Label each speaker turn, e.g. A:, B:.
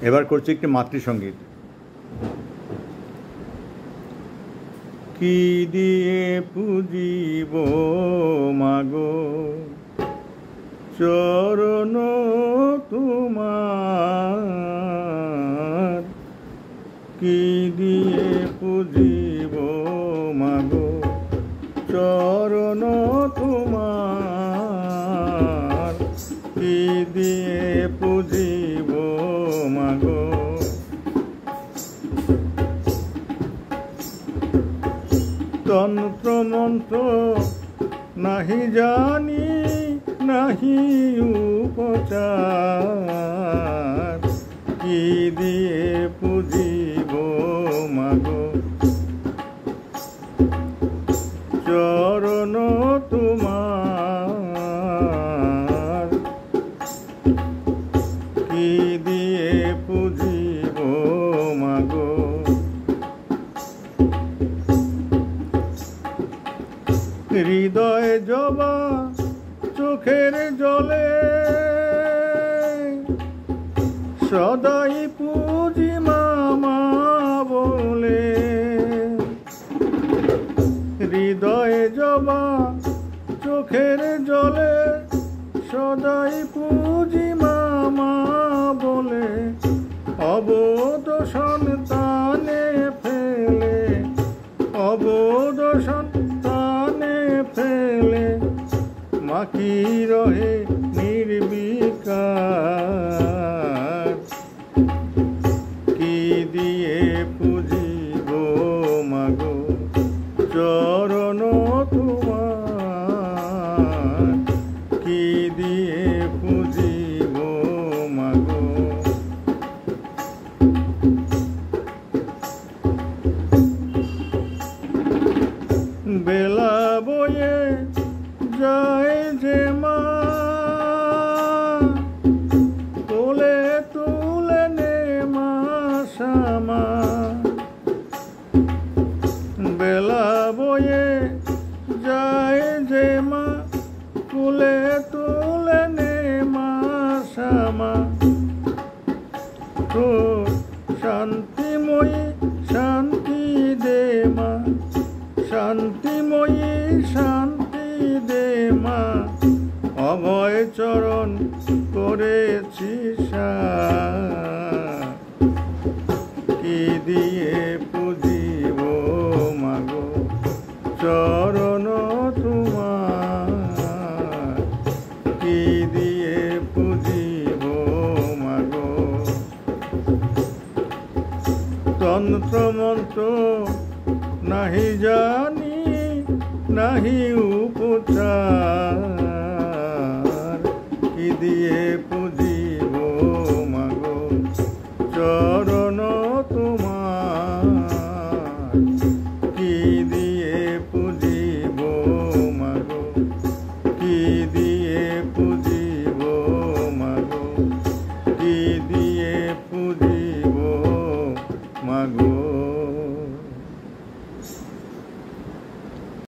A: এবার করছি একটি মাতৃসঙ্গীত। কি দিয়ে পুজিব মাগো চরণ তোমার, কি দিয়ে পুজিব মাগো চরণ তোমার, কি দিয়ে পুজিব মাগো। তন্ত্র মন্ত্র নাহি জানি নাহি উপচার, কি দিয়ে পুজিব মাগো চরণ তোমার, কি দিয়ে পুজিব মাগো। হৃদয় জবা চোখের জলে সদাই পুজি মামা বলে, হৃদয় জবা চোখের জলে সদাই পুজি মামা বলে, অবোধ সন্তানে ফেলে, অবোধ সন্তানে ফেলে মাকি রহে নির্বিকার, কি দিয়ে পুজিব মাগো চরণ তোমার, কি দিয়ে পুজিব মাগো। বেলা বয়ে যায় যে মা কোলে তুলে নে মা শ্যামা, বেলা বয়ে যায় যে মা কোলে তুলে নে মা শ্যামা, তো শান্তিময়ী শান্তি দে মা, শান্তিময়ী শান্তি দে মা, অভয় চরণ করেছি সার, কি দিয়ে পুজিব মাগো চরণ তোমার, কি দিয়ে পুজিব মাগো। তন্ত্র মন্ত্র নাহি জানি নাহি উপচার, কি দিয়ে